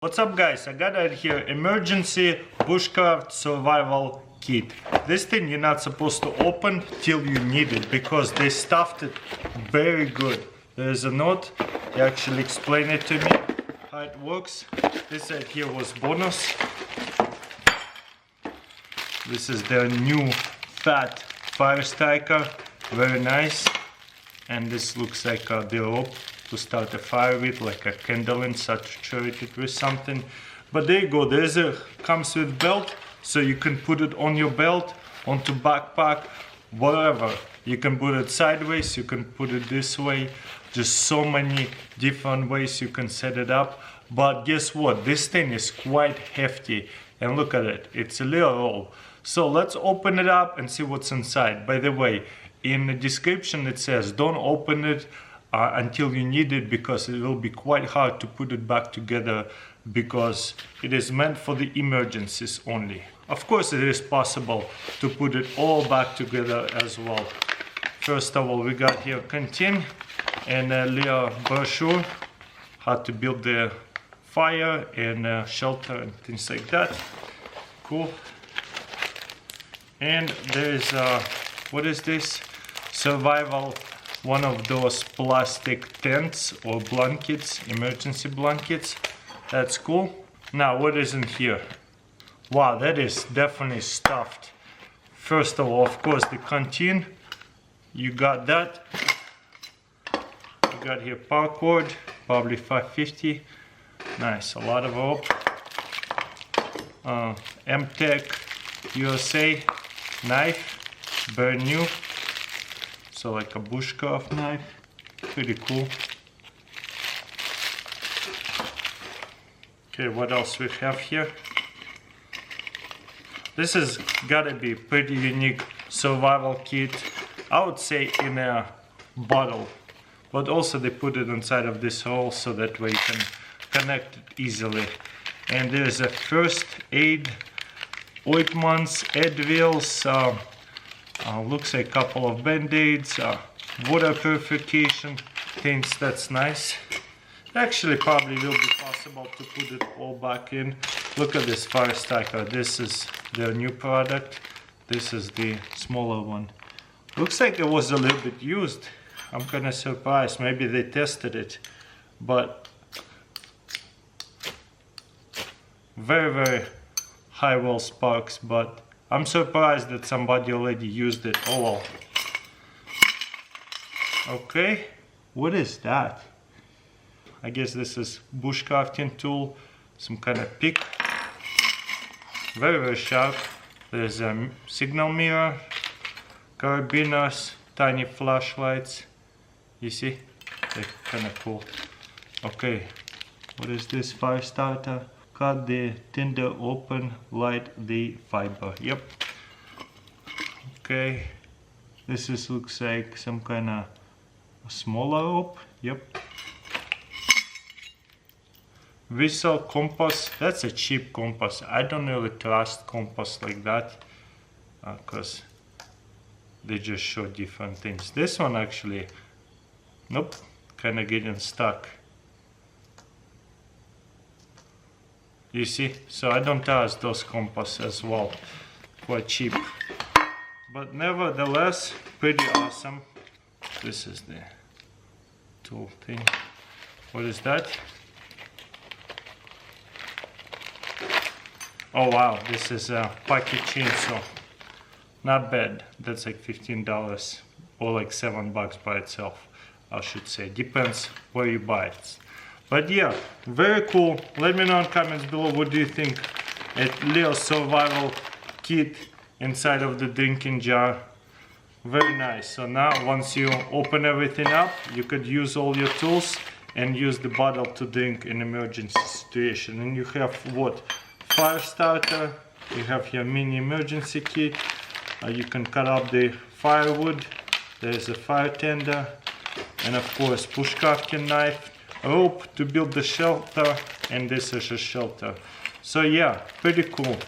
What's up guys, I got out here emergency bushcraft survival kit. This thing you're not supposed to open till you need it because they stuffed it very good. There's a note, they actually explain it to me how it works. This right here was bonus. This is their new fat fire striker, very nice. And this looks like the rope to start a fire with, like a candle and saturate it with something. But there you go, comes with belt, so you can put it on your belt, onto backpack, whatever. You can put it sideways, you can put it this way, just so many different ways you can set it up. But guess what, this thing is quite hefty, and look at it, it's a little roll. So let's open it up and see what's inside. By the way, in the description it says don't open it until you need it, because it will be quite hard to put it back together, because it is meant for the emergencies only. Of course it is possible to put it all back together as well. First of all, we got here Canteen and a little brochure how to build the fire and shelter and things like that. Cool. And there's what is this? Survival, one of those plastic tents or blankets, emergency blankets. That's cool. Now what is in here? Wow, that is definitely stuffed. First of all, of course, the Canteen. You got that. You got here paracord, probably 550. Nice, a lot of rope. M-Tech USA knife, brand new. So like a bushcraft knife, pretty cool. Okay, what else we have here? This has gotta be pretty unique survival kit. I would say in a bottle, but also they put it inside of this hole so that way you can connect it easily. And there's a first aid ointments, Advils, looks like a couple of band-aids, water purification things. That's nice. Actually probably will be possible to put it all back in. Look at this fire striker. This is their new product. This is the smaller one. Looks like it was a little bit used. I'm kinda surprised. Maybe they tested it, but very high wall sparks, but I'm surprised that somebody already used it. Oh well. Okay, what is that? I guess this is Bushcrafting Tool, some kind of pick. Very sharp. There's a signal mirror, carabiners, tiny flashlights. You see? They're kind of cool. Okay, what is this? Fire starter. Cut the tinder open, light the fiber. Yep. Okay. This looks like some kind of smaller rope. Yep. Whistle compass. That's a cheap compass. I don't really trust compass like that because they just show different things. This one actually, nope, kind of getting stuck. You see, so I don't trust those compasses as well, quite cheap, but nevertheless pretty awesome. This is the tool thing. What is that? Oh wow, this is a pocket chainsaw. Not bad. That's like $15 or like $7 by itself, I should say. Depends where you buy it. But yeah, very cool. Let me know in the comments below what do you think. A little survival kit inside of the drinking jar. Very nice. So now once you open everything up, you could use all your tools and use the bottle to drink in emergency situation. And you have what? Fire starter. You have your mini emergency kit. You can cut up the firewood. There's a fire tender. And of course, bushcrafting knife. Rope to build the shelter, and this is a shelter. So yeah, pretty cool.